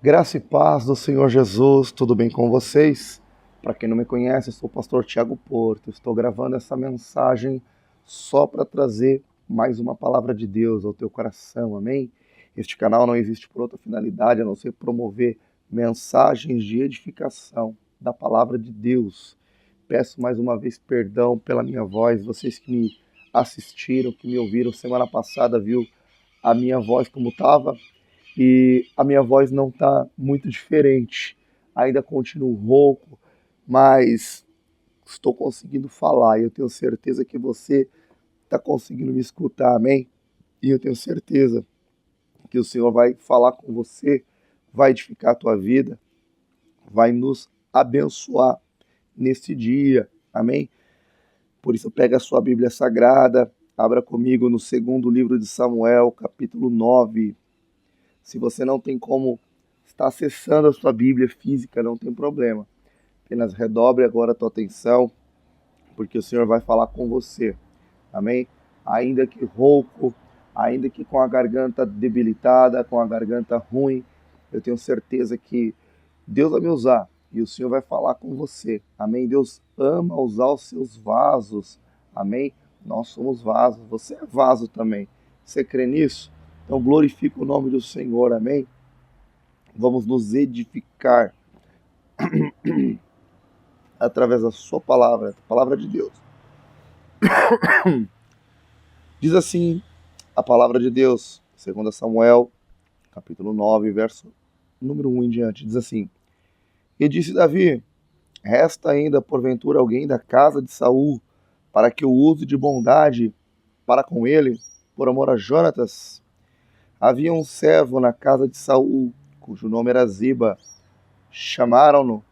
Graça e paz do Senhor Jesus, tudo bem com vocês? Para quem não me conhece, eu sou o pastor Tiago Porto. Estou gravando essa mensagem só para trazer mais uma palavra de Deus ao teu coração, amém? Este canal não existe por outra finalidade a não ser promover mensagens de edificação da palavra de Deus. Peço mais uma vez perdão pela minha voz, vocês que me assistiram, que me ouviram semana passada, viu a minha voz como estava? E a minha voz não está muito diferente. Ainda continuo rouco, mas estou conseguindo falar. E eu tenho certeza que você está conseguindo me escutar, amém? E eu tenho certeza que o Senhor vai falar com você, vai edificar a tua vida, vai nos abençoar neste dia, amém? Por isso, pega a sua Bíblia Sagrada, abra comigo no segundo livro de Samuel, capítulo 9. Se você não tem como estar acessando a sua Bíblia física, não tem problema. Apenas redobre agora a tua atenção, porque o Senhor vai falar com você. Amém? Ainda que rouco, ainda que com a garganta debilitada, com a garganta ruim, eu tenho certeza que Deus vai me usar e o Senhor vai falar com você. Amém? Deus ama usar os seus vasos. Amém? Nós somos vasos, você é vaso também. Você crê nisso? Então glorifica o nome do Senhor, amém? Vamos nos edificar através da sua palavra, a palavra de Deus. Diz assim a palavra de Deus, 2 Samuel, capítulo 9, verso número 1 em diante, diz assim: E disse Davi, resta ainda porventura alguém da casa de Saul, para que eu use de bondade para com ele, por amor a Jonatas? Havia um servo na casa de Saul, cujo nome era Ziba. Chamaram-no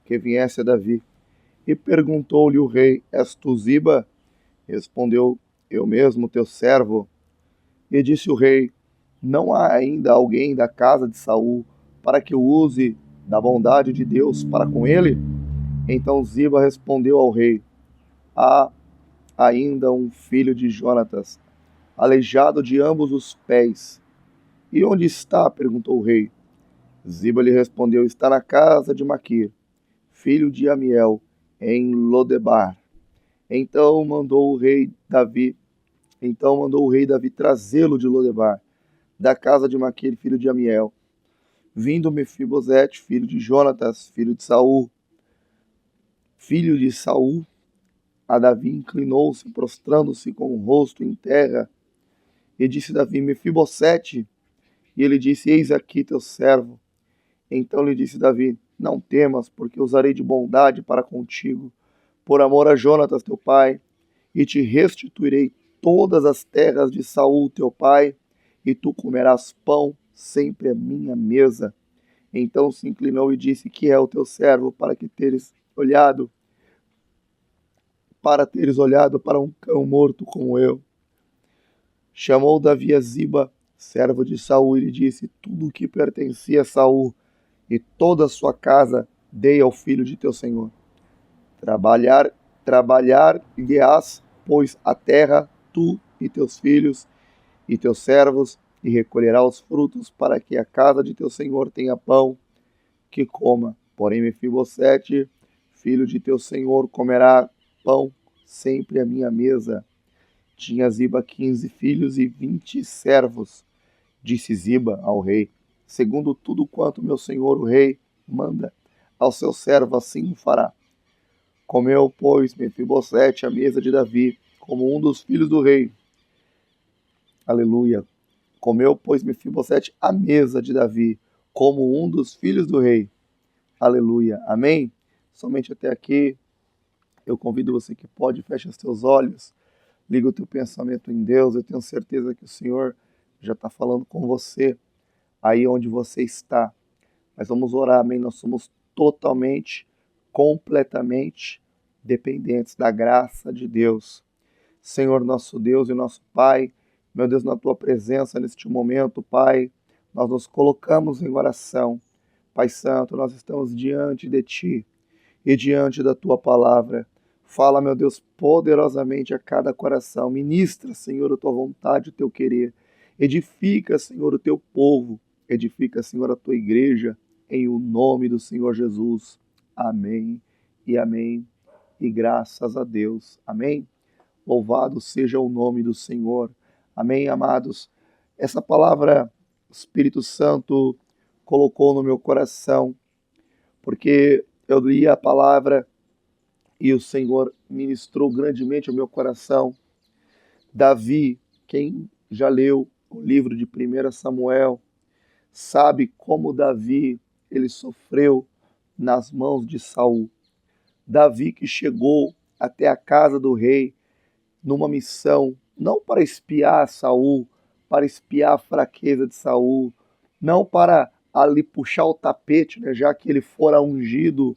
que viesse a Davi. E perguntou-lhe o rei, és tu Ziba? Respondeu, eu mesmo, teu servo. E disse o rei, não há ainda alguém da casa de Saul, para que eu use da bondade de Deus para com ele? Então Ziba respondeu ao rei, há ainda um filho de Jonatas, aleijado de ambos os pés. E onde está? Perguntou o rei. Ziba lhe respondeu, está na casa de Maquir, filho de Amiel, em Lodebar. Então mandou o rei Davi trazê-lo de Lodebar, da casa de Maquir, filho de Amiel. Vindo Mefibosete, filho de Jonatas, filho de Saul, a Davi inclinou-se, prostrando-se com o rosto em terra, e disse Davi, Mefibosete, e ele disse, eis aqui teu servo. Então lhe disse Davi, não temas, porque usarei de bondade para contigo, por amor a Jonatas teu pai, e te restituirei todas as terras de Saul teu pai, e tu comerás pão sempre à minha mesa. Então se inclinou e disse, que é o teu servo, para teres olhado para um cão morto como eu. Chamou Davi a Ziba, servo de Saul, e lhe disse, tudo o que pertencia a Saul, e toda a sua casa dei ao filho de teu senhor. Trabalhar-lhe-ás, pois, a terra, tu e teus filhos e teus servos, e recolherá os frutos, para que a casa de teu senhor tenha pão que coma. Porém, Mefibosete, filho de teu senhor, comerá pão sempre à minha mesa. Tinha Ziba 15 filhos e 20 servos. Disse Ziba ao rei, segundo tudo quanto meu senhor o rei manda ao seu servo, assim o fará. Comeu, pois, Mefibosete à mesa de Davi, como um dos filhos do rei. Aleluia. Comeu, pois, Mefibosete à mesa de Davi, como um dos filhos do rei. Aleluia. Amém? Somente até aqui. Eu convido você que pode, feche os teus olhos, liga o teu pensamento em Deus. Eu tenho certeza que o Senhor já está falando com você, aí onde você está. Mas vamos orar, amém? Nós somos totalmente, completamente dependentes da graça de Deus. Senhor, nosso Deus e nosso Pai, meu Deus, na tua presença neste momento, Pai, nós nos colocamos em oração. Pai Santo, nós estamos diante de Ti e diante da Tua palavra. Fala, meu Deus, poderosamente a cada coração. Ministra, Senhor, a Tua vontade, o Teu querer. Edifica, Senhor, o Teu povo. edifica, Senhor, a tua igreja, em o nome do Senhor Jesus. Amém e amém. E graças a Deus. Amém. Louvado seja o nome do Senhor. Amém, amados. Essa palavra o Espírito Santo colocou no meu coração, porque eu li a palavra e o Senhor ministrou grandemente ao meu coração. Davi, quem já leu o livro de 1 Samuel, sabe como Davi ele sofreu nas mãos de Saul. Davi que chegou até a casa do rei numa missão, não para espiar Saul, para espiar a fraqueza de Saul, não para ali puxar o tapete, né, já que ele fora ungido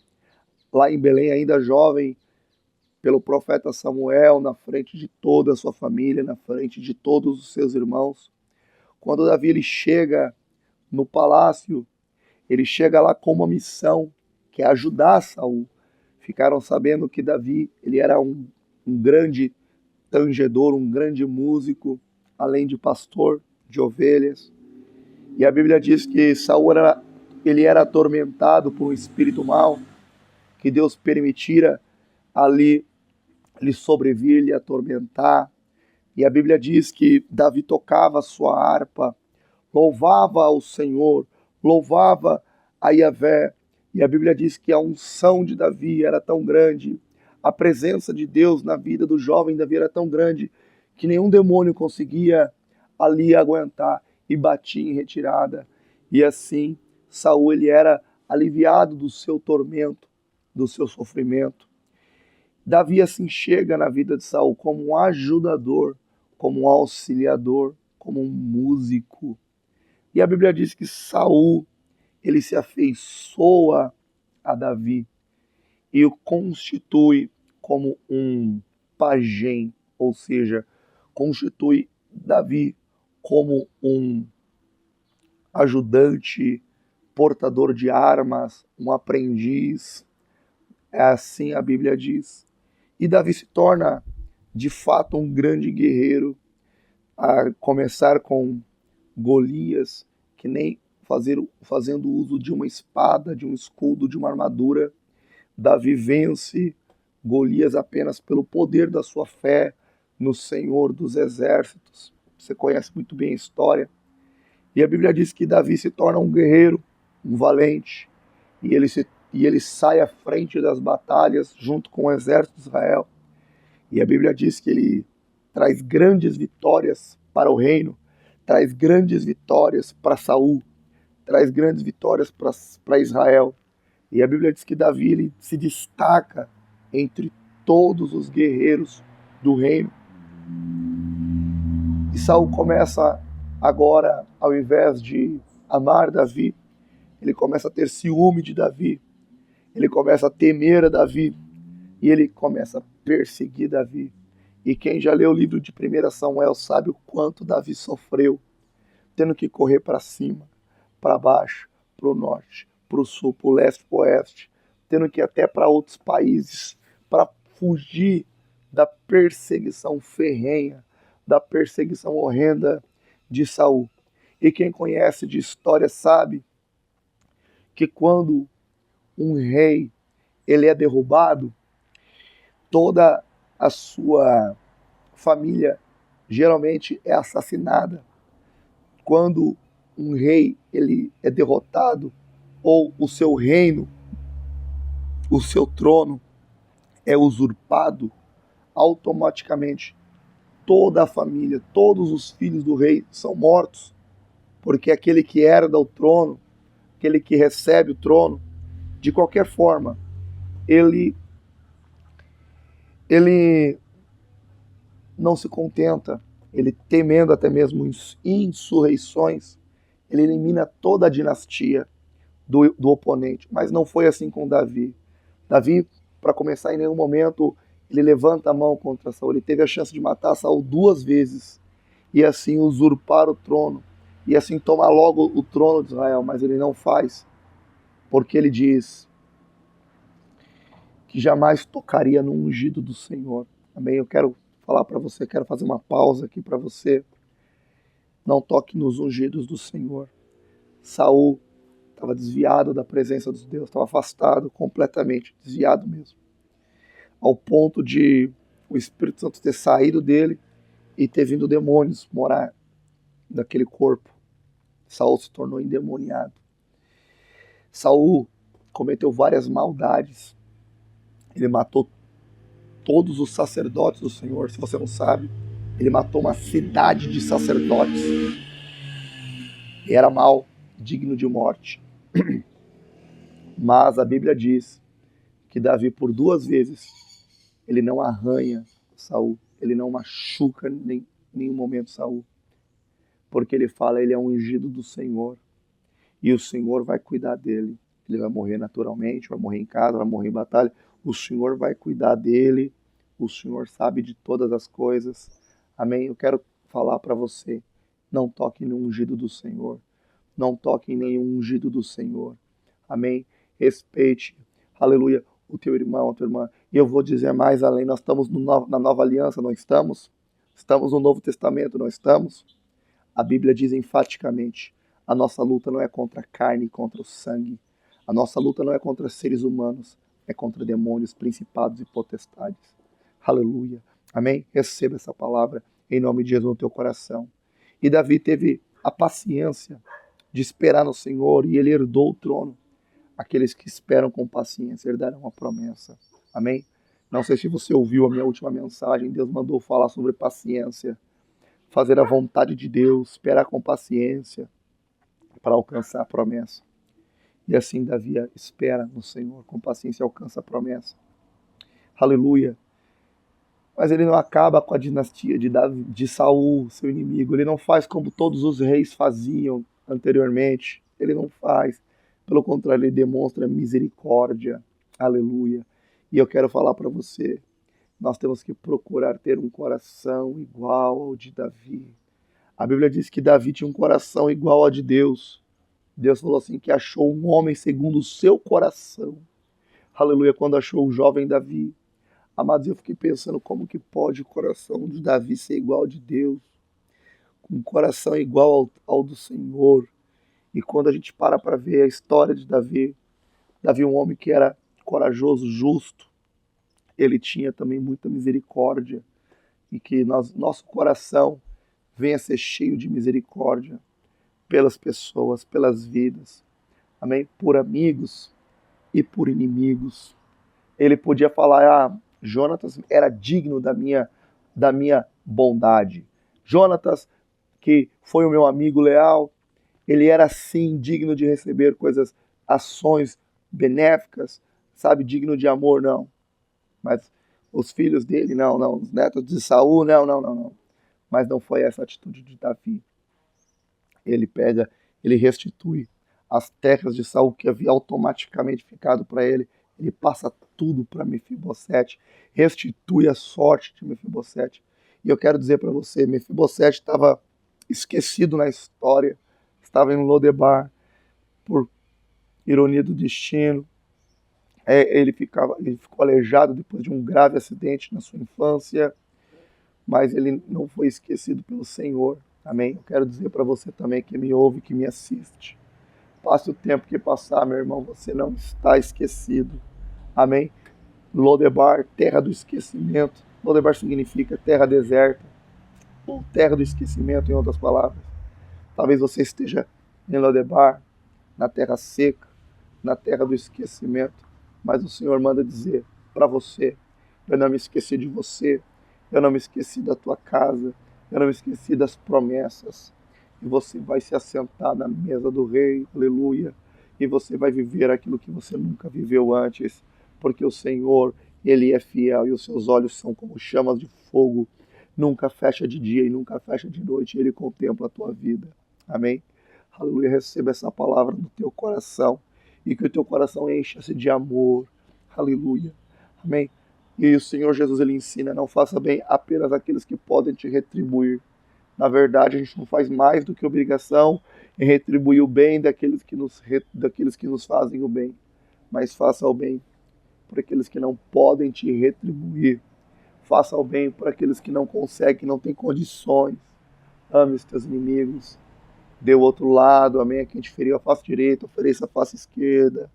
lá em Belém, ainda jovem, pelo profeta Samuel, na frente de toda a sua família, na frente de todos os seus irmãos. Quando Davi ele chega no palácio, ele chega lá com uma missão, que é ajudar Saul. Ficaram sabendo que Davi ele era um grande tangedor, um grande músico, além de pastor de ovelhas. E a Bíblia diz que Saul ele era atormentado por um espírito mau, que Deus permitira ali lhe sobrevir, lhe atormentar. E a Bíblia diz que Davi tocava a sua harpa, louvava ao Senhor, louvava a Yahvé. E a Bíblia diz que a unção de Davi era tão grande, a presença de Deus na vida do jovem Davi era tão grande, que nenhum demônio conseguia ali aguentar e batia em retirada. E assim, Saul ele era aliviado do seu tormento, do seu sofrimento. Davi assim chega na vida de Saul como um ajudador, como um auxiliador, como um músico. E a Bíblia diz que Saul ele se afeiçoa a Davi e o constitui como um pajem, ou seja, constitui Davi como um ajudante, portador de armas, um aprendiz. É assim a Bíblia diz. E Davi se torna, de fato, um grande guerreiro, a começar com Golias, que nem fazendo uso de uma espada, de um escudo, de uma armadura. Davi vence Golias apenas pelo poder da sua fé no Senhor dos Exércitos. Você conhece muito bem a história. E a Bíblia diz que Davi se torna um guerreiro, um valente, e ele sai à frente das batalhas junto com o exército de Israel. E a Bíblia diz que ele traz grandes vitórias para o reino, traz grandes vitórias para Saul, traz grandes vitórias para Israel. E a Bíblia diz que Davi ele se destaca entre todos os guerreiros do reino. E Saul começa agora, ao invés de amar Davi, ele começa a ter ciúme de Davi, ele começa a temer a Davi, e ele começa a perseguir Davi. E quem já leu o livro de 1 Samuel sabe o quanto Davi sofreu, tendo que correr para cima, para baixo, para o norte, para o sul, para o leste, para o oeste, tendo que ir até para outros países, para fugir da perseguição ferrenha, da perseguição horrenda de Saul. E quem conhece de história sabe que quando um rei ele é derrubado, toda a sua família geralmente é assassinada. Quando um rei ele é derrotado, ou o seu reino, o seu trono é usurpado, automaticamente toda a família, todos os filhos do rei são mortos, porque aquele que herda o trono, aquele que recebe o trono, de qualquer forma, ele não se contenta, ele temendo até mesmo insurreições, ele elimina toda a dinastia do oponente. Mas não foi assim com Davi. Davi, para começar, em nenhum momento ele levanta a mão contra Saul. Ele teve a chance de matar Saul 2 vezes e assim usurpar o trono e assim tomar logo o trono de Israel, mas ele não faz, porque ele diz que jamais tocaria no ungido do Senhor. Amém? Eu quero falar para você, quero fazer uma pausa aqui para você. Não toque nos ungidos do Senhor. Saul estava desviado da presença de Deus, estava afastado completamente, desviado mesmo, ao ponto de o Espírito Santo ter saído dele e ter vindo demônios morar naquele corpo. Saul se tornou endemoniado. Saul cometeu várias maldades. Ele matou todos os sacerdotes do Senhor. Se você não sabe, ele matou uma cidade de sacerdotes. E era mau, digno de morte. Mas a Bíblia diz que Davi, por 2 vezes, ele não arranha Saul, ele não machuca em nenhum momento Saul, porque ele fala, ele é um ungido do Senhor, e o Senhor vai cuidar dele. Ele vai morrer naturalmente, vai morrer em casa, vai morrer em batalha, o Senhor vai cuidar dele, o Senhor sabe de todas as coisas. Amém? Eu quero falar para você, não toque no ungido do Senhor, não toque em nenhum ungido do Senhor. Amém? Respeite, aleluia, o teu irmão, a tua irmã. E eu vou dizer mais além, nós estamos na nova aliança, não estamos? Estamos no Novo Testamento, não estamos? A Bíblia diz enfaticamente, a nossa luta não é contra a carne e contra o sangue. A nossa luta não é contra seres humanos, é contra demônios, principados e potestades. Aleluia. Amém? Receba essa palavra em nome de Jesus no teu coração. E Davi teve a paciência de esperar no Senhor e ele herdou o trono. Aqueles que esperam com paciência herdarão a promessa. Amém? Não sei se você ouviu a minha última mensagem. Deus mandou falar sobre paciência. Fazer a vontade de Deus. Esperar com paciência para alcançar a promessa. E assim Davi espera no Senhor. Com paciência alcança a promessa. Aleluia. Mas ele não acaba com a dinastia de Saul, seu inimigo. Ele não faz como todos os reis faziam anteriormente. Ele não faz. Pelo contrário, ele demonstra misericórdia. Aleluia. E eu quero falar para você, nós temos que procurar ter um coração igual ao de Davi. A Bíblia diz que Davi tinha um coração igual ao de Deus. Deus falou assim, que achou um homem segundo o seu coração. Aleluia, quando achou o jovem Davi. Amados, eu fiquei pensando como que pode o coração de Davi ser igual ao de Deus. Um coração igual ao do Senhor. E quando a gente para ver a história de Davi, Davi é um homem que era corajoso, justo, ele tinha também muita misericórdia, e que nosso coração venha a ser cheio de misericórdia pelas pessoas, pelas vidas, amém? Por amigos e por inimigos. Ele podia falar, Jonatas era digno da minha bondade. Jonatas, que foi o meu amigo leal, ele era sim digno de receber ações benéficas, sabe, digno de amor, não. Mas os filhos dele, não. Os netos de Saul, não. Mas não foi essa a atitude de Davi. Ele restitui as terras de Saul que havia automaticamente ficado para ele. Ele passa tudo para Mefibosete, restitui a sorte de Mefibosete. E eu quero dizer para você, Mefibosete estava esquecido na história, estava em Lodebar, por ironia do destino. Ele ficou aleijado depois de um grave acidente na sua infância, mas ele não foi esquecido pelo Senhor. Amém? Eu quero dizer para você também que me ouve, que me assiste. Passe o tempo que passar, meu irmão, você não está esquecido. Amém? Lodebar, terra do esquecimento. Lodebar significa terra deserta, ou terra do esquecimento, em outras palavras. Talvez você esteja em Lodebar, na terra seca, na terra do esquecimento, mas o Senhor manda dizer para você, eu não me esqueci de você, eu não me esqueci da tua casa, eu não me esqueci das promessas, e você vai se assentar na mesa do rei, aleluia, e você vai viver aquilo que você nunca viveu antes, porque o Senhor, Ele é fiel, e os seus olhos são como chamas de fogo, nunca fecha de dia e nunca fecha de noite, Ele contempla a tua vida, amém? Aleluia, receba essa palavra no teu coração, e que o teu coração encha-se de amor, aleluia, amém? E o Senhor Jesus, Ele ensina, não faça bem apenas àqueles que podem te retribuir. Na verdade, a gente não faz mais do que obrigação em retribuir o bem daqueles que nos fazem o bem, mas faça o bem por aqueles que não podem te retribuir. Faça o bem por aqueles que não conseguem, que não têm condições. Ame os teus inimigos. dê o outro lado, amém. A quem te feriu a face direita, ofereça a face esquerda.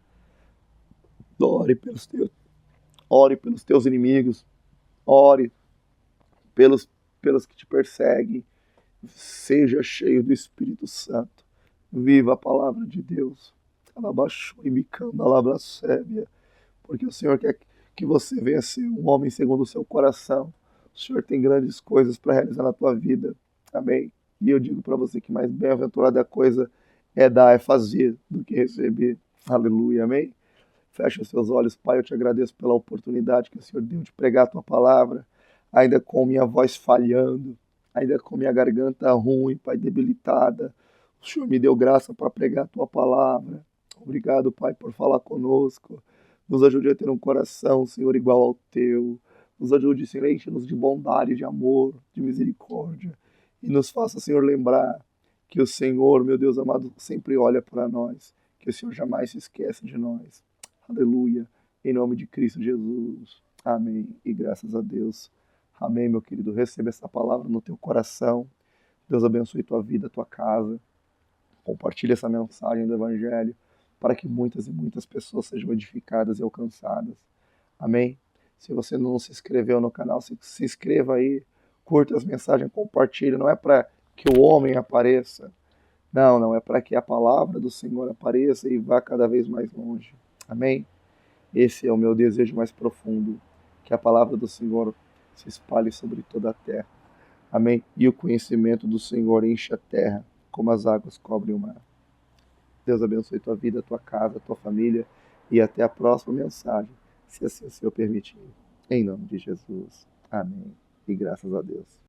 Ore pelos teus, ore pelos teus inimigos, ore pelos, pelos que te perseguem. Seja cheio do Espírito Santo. Viva a palavra de Deus. Alabaxou e micanda, alablasébia. Porque o Senhor quer que você venha ser um homem segundo o seu coração. O Senhor tem grandes coisas para realizar na tua vida. Amém? E eu digo para você que mais bem-aventurada coisa é dar, é fazer, do que receber. Aleluia, amém? Fecha os seus olhos, Pai, eu te agradeço pela oportunidade que o Senhor deu de pregar a tua palavra, ainda com minha voz falhando, ainda com minha garganta ruim, Pai, debilitada. O Senhor me deu graça para pregar a tua palavra. Obrigado, Pai, por falar conosco. Nos ajude a ter um coração, Senhor, igual ao teu. Nos ajude, Senhor, enche-nos de bondade, de amor, de misericórdia. E nos faça, Senhor, lembrar que o Senhor, meu Deus amado, sempre olha para nós, que o Senhor jamais se esquece de nós. Aleluia. Em nome de Cristo Jesus. Amém. E graças a Deus. Amém, meu querido. Receba essa palavra no teu coração. Deus abençoe tua vida, tua casa. Compartilhe essa mensagem do Evangelho para que muitas e muitas pessoas sejam edificadas e alcançadas. Amém? Se você não se inscreveu no canal, se inscreva aí. Curta as mensagens, compartilhe. Não é para que o homem apareça. Não, é para que a palavra do Senhor apareça e vá cada vez mais longe. Amém? Esse é o meu desejo mais profundo, que a palavra do Senhor se espalhe sobre toda a terra. Amém? E o conhecimento do Senhor enche a terra, como as águas cobrem o mar. Deus abençoe tua vida, tua casa, tua família, e até a próxima mensagem, se assim o Senhor permitir. Em nome de Jesus. Amém. E graças a Deus.